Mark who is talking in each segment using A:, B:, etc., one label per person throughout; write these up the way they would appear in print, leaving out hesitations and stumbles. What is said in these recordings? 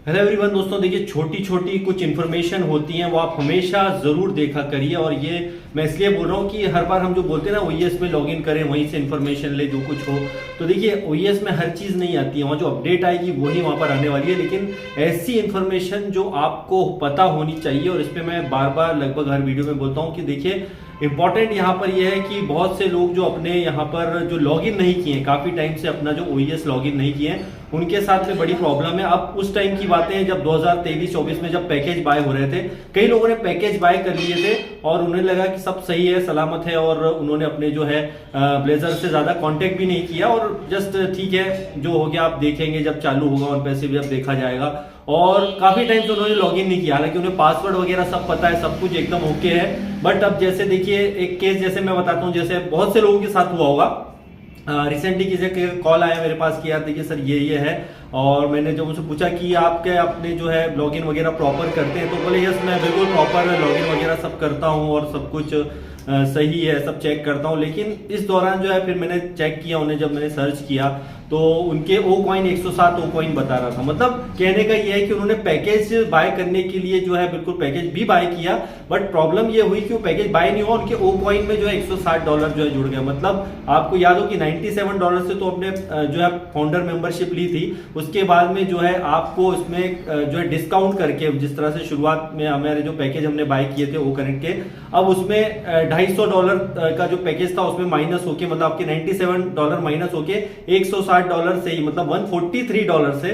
A: Hello everyone दोस्तों, देखिए छोटी छोटी कुछ इन्फॉर्मेशन होती हैं वो आप हमेशा जरूर देखा करिए। और ये मैं इसलिए बोल रहा हूँ कि हर बार हम जो बोलते हैं ना ओईएस में लॉगिन करें, वहीं से इन्फॉर्मेशन ले जो कुछ हो। तो देखिए ओईएस में हर चीज़ नहीं आती है, वहाँ जो अपडेट आएगी वही वहाँ पर आने वाली है। लेकिन ऐसी इन्फॉर्मेशन जो आपको पता होनी चाहिए, और इस पर मैं बार बार लगभग हर वीडियो में बोलता हूँ कि देखिए इंपॉर्टेंट यहाँ पर यह है कि बहुत से लोग जो अपने यहाँ पर जो लॉगिन नहीं किए, काफी टाइम से अपना जो ओईएस लॉगिन नहीं किए, उनके साथ में बड़ी प्रॉब्लम है। अब उस टाइम की बातें हैं जब 2023-24 में जब पैकेज बाय हो रहे थे, कई लोगों ने पैकेज बाय कर लिए थे और उन्हें लगा कि सब सही है, सलामत है, और उन्होंने अपने जो है ब्लेजर से ज्यादा कांटेक्ट भी नहीं किया और जस्ट ठीक है जो हो गया आप देखेंगे जब चालू होगा और पैसे भी अब देखा जाएगा। और काफी टाइम से उन्होंने लॉगिन नहीं किया, हालांकि उन्हें पासवर्ड वगैरह सब पता है, सब कुछ एकदम ओके है। बट अब जैसे देखिए एक केस जैसे मैं बताता हूँ, जैसे बहुत से लोगों के साथ हुआ होगा। रिसेंटली किसी का कॉल आया मेरे पास कि यार देखिए सर ये है, और मैंने जब उनसे पूछा कि आपके अपने जो है लॉगिन वगैरह प्रॉपर करते हैं, तो बोले यस मैं बिल्कुल प्रॉपर लॉगिन वगैरह सब करता हूँ और सब कुछ सही है, सब चेक करता हूँ। लेकिन इस दौरान जो है फिर मैंने चेक किया उन्हें, जब मैंने सर्च किया तो उनके ओ कॉइन 107 ओ कॉइन बता रहा था। मतलब कहने का ये है कि उन्होंने पैकेज बाय करने के लिए जो है बिल्कुल पैकेज भी बाय किया, बट प्रॉब्लम ये हुई कि वो पैकेज बाय नहीं हुआ, उनके ओ कॉइन में जो है $160 जो है जुड़ गया। मतलब आपको याद हो कि $97 से तो अपने जो है फाउंडर मेंबरशिप ली थी, उसके बाद में जो है आपको उसमें जो है डिस्काउंट करके, जिस तरह से शुरुआत में हमारे जो पैकेज हमने बाय किए थे ओ कनेक्ट के, अब उसमें $250 का जो पैकेज था उसमें माइनस होके, मतलब आपके $97 माइनस होके $160 से ही, मतलब $143 से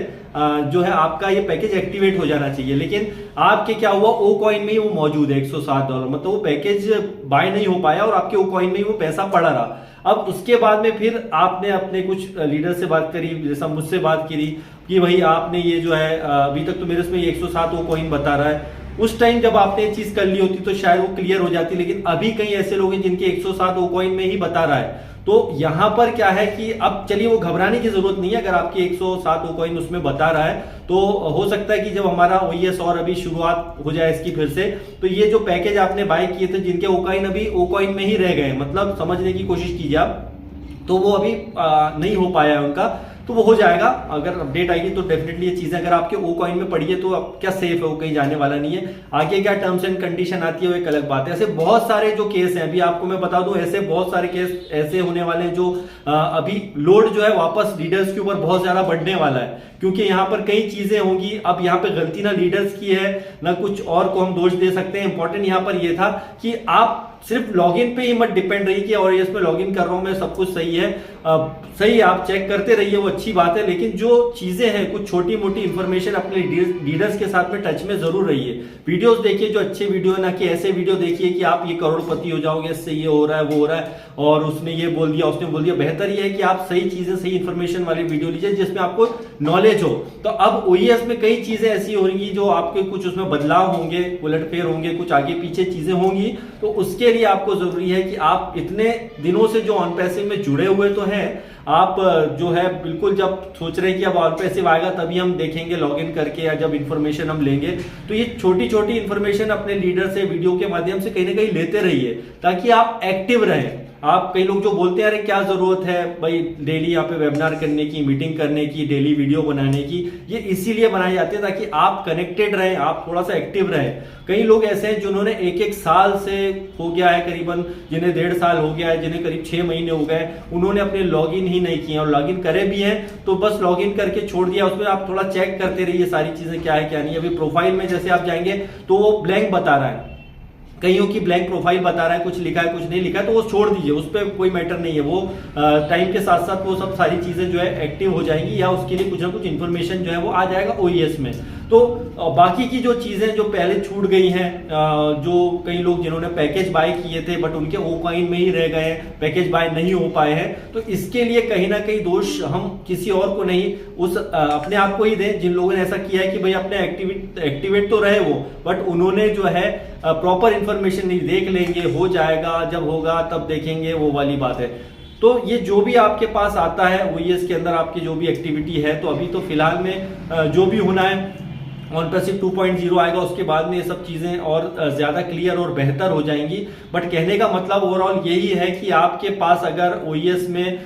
A: जो है आपका ये पैकेज एक्टिवेट हो जाना चाहिए। लेकिन आपके क्या हुआ, ओ कॉइन में ही वो मौजूद है $160, मतलब वो पैकेज बाय नहीं हो पाया और आपके ओ कॉइन में ही वो पैसा पड़ा रहा। अब उसके बाद में फिर आपने अपने कुछ लीडर से बात करी, जैसा मुझसे बात करी कि भाई आपने ये जो है अभी तक तो मेरे उसमें 107 ओ कॉइन बता रहा है। उस टाइम जब आपने ये चीज कर ली होती तो शायद वो क्लियर हो जाती, लेकिन अभी कई ऐसे लोग हैं जिनके 107 ओ कॉइन में ही बता रहा है। तो यहां पर क्या है कि अब चलिए वो घबराने की जरूरत नहीं है, अगर आपके 107 ओ कॉइन उसमें बता रहा है तो हो सकता है कि जब हमारा ओईएस और अभी शुरुआत हो जाए इसकी फिर से, तो ये जो पैकेज आपने बाय किए थे जिनके ओ कॉइन अभी ओ कॉइन में ही रह गए, मतलब समझने की कोशिश कीजिए आप, तो वो अभी नहीं हो पाया है उनका, तो वो हो जाएगा। अगर अपडेट आएगी तो डेफिनेटली ये चीजें अगर आपके ओ कॉइन में पड़ी है तो अब क्या सेफ है, वो कहीं जाने वाला नहीं है। आगे क्या टर्म्स एंड कंडीशन आती है वो एक अलग बात है। ऐसे बहुत सारे जो केस हैं, अभी आपको मैं बता दूं, ऐसे बहुत सारे केस ऐसे होने वाले हैं जो अभी लोड जो है वापस लीडर्स के ऊपर बहुत ज्यादा बढ़ने वाला है, क्योंकि यहाँ पर कई चीजें होंगी। अब यहाँ पे गलती ना लीडर्स की है ना कुछ और को हम दोष दे सकते हैं। इंपॉर्टेंट यहाँ पर यह था कि आप सिर्फ लॉगिन पे ही मत डिपेंड रहिए कि और इसमें लॉगिन कर रहा हूं मैं, सब कुछ सही है। सही है, आप चेक करते रहिए, वो अच्छी बात है। लेकिन जो चीजें हैं, कुछ छोटी मोटी इंफॉर्मेशन अपने लीडर्स के साथ में टच में जरूर रहिए। वीडियोस देखिए जो अच्छे वीडियो है, ना कि ऐसे वीडियो देखिए कि आप ये करोड़पति हो जाओगे, इससे ये हो रहा है वो हो रहा है और उसने ये बोल दिया उसने बोल दिया। बेहतर ये है कि आप सही चीजें, सही इंफॉर्मेशन वाली वीडियो लीजिए जिसमें आपको नॉलेज हो। तो अब ओईएस में कई चीजें ऐसी होंगी जो आपके कुछ उसमें बदलाव होंगे, उलटफेर होंगे, कुछ आगे पीछे चीजें होंगी, तो उसके लिए आपको जरूरी है कि आप इतने दिनों से जो ऑन पैसिव में जुड़े हुए तो हैं, आप जो है बिल्कुल जब सोच रहे हैं कि अब ऑन पैसिव आएगा तभी हम देखेंगे लॉगिन करके, या जब इंफॉर्मेशन हम लेंगे, तो ये छोटी छोटी इंफॉर्मेशन अपने लीडर से वीडियो के माध्यम से कहीं ना कहीं लेते रहिए ताकि आप एक्टिव रहें। आप कई लोग जो बोलते हैं अरे क्या जरूरत है भाई डेली यहाँ पे वेबिनार करने की, मीटिंग करने की, डेली वीडियो बनाने की, ये इसीलिए बनाए जाते हैं ताकि आप कनेक्टेड रहें, आप थोड़ा सा एक्टिव रहें। कई लोग ऐसे हैं जिन्होंने एक साल से हो गया है करीबन, जिन्हें 1.5 साल हो गया है, जिन्हें करीब 6 महीने हो गए, उन्होंने अपने लॉगिन ही नहीं किए, और लॉगिन करे भी हैं तो बस लॉगिन करके छोड़ दिया। उसमें आप थोड़ा चेक करते रहिए सारी चीजें क्या है क्या नहीं। अभी प्रोफाइल में जैसे आप जाएंगे तो वो ब्लैंक बता रहा है, कईयों की ब्लैंक प्रोफाइल बता रहा है, कुछ लिखा है कुछ नहीं लिखा है, तो वो छोड़ दीजिए, उस पर कोई मैटर नहीं है। वो टाइम के साथ साथ वो सब सारी चीजें जो है एक्टिव हो जाएंगी, या उसके लिए कुछ ना कुछ इन्फॉर्मेशन जो है वो आ जाएगा ओईएस में। तो बाकी की जो चीजें जो पहले छूट गई हैं, जो कई लोग जिन्होंने पैकेज बाय किए थे बट उनके ओ कॉइन में ही रह गए हैं, पैकेज बाय नहीं हो पाए हैं, तो इसके लिए कहीं ना कहीं दोष हम किसी और को नहीं, उस अपने आप को ही दें जिन लोगों ने ऐसा किया है कि भाई अपने एक्टिवेट तो रहे वो, बट उन्होंने जो है प्रॉपर इंफॉर्मेशन नहीं। देख लेंगे, हो जाएगा, जब होगा तब देखेंगे, वो वाली बात है। तो ये जो भी आपके पास आता है ओईएस के अंदर, आपकी जो भी एक्टिविटी है, तो अभी तो फिलहाल में जो भी होना है OnePlus 2.0 आएगा, उसके बाद में ये सब चीजें और ज्यादा क्लियर और बेहतर हो जाएंगी। बट कहने का मतलब ओवरऑल यही है कि आपके पास अगर OES में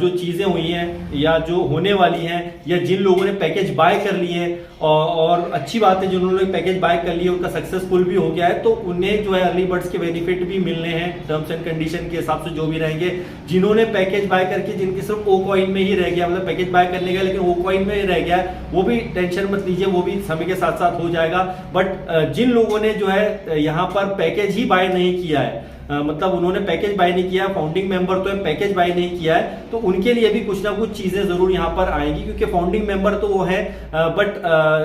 A: जो चीजें हुई हैं या जो होने वाली हैं, या जिन लोगों ने पैकेज बाय कर लिए हैं, और अच्छी बात है जिन्होंने पैकेज बाय कर लिए उनका सक्सेसफुल भी हो गया है, तो उन्हें जो है अर्ली बर्ड्स के बेनिफिट भी मिलने हैं टर्म्स एंड कंडीशन के हिसाब से जो भी रहेंगे। जिन्होंने पैकेज बाय करके जिनकी सिर्फ ओ कॉइन में ही रह गया, मतलब पैकेज बाय करने गया लेकिन ओ कॉइन में ही रह गया, वो भी टेंशन मत लीजिए, वो भी समय के साथ साथ हो जाएगा। बट जिन लोगों ने जो है यहाँ पर पैकेज ही बाय नहीं किया है, मतलब उन्होंने पैकेज बाय नहीं किया, फाउंडिंग मेंबर तो है, पैकेज बाय नहीं किया है, तो उनके लिए भी कुछ ना कुछ चीजें जरूर यहाँ पर आएंगी, क्योंकि फाउंडिंग मेंबर तो वो है, बट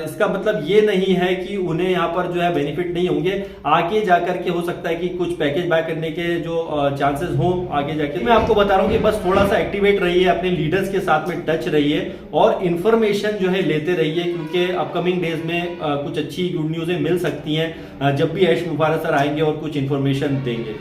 A: इसका मतलब ये नहीं है कि उन्हें यहाँ पर जो है बेनिफिट नहीं होंगे। आगे जाकर के हो सकता है कि कुछ पैकेज बाय करने के जो चांसेस हो आगे जाके। मैं आपको बता रहा हूँ कि बस थोड़ा सा एक्टिवेट रहिए, अपने लीडर्स के साथ में टच रहिए और इंफॉर्मेशन जो है लेते रहिए, क्योंकि अपकमिंग डेज में कुछ अच्छी गुड न्यूज़ें मिल सकती हैं जब भी ऐश मुबारक सर आएंगे और कुछ इंफॉर्मेशन देंगे।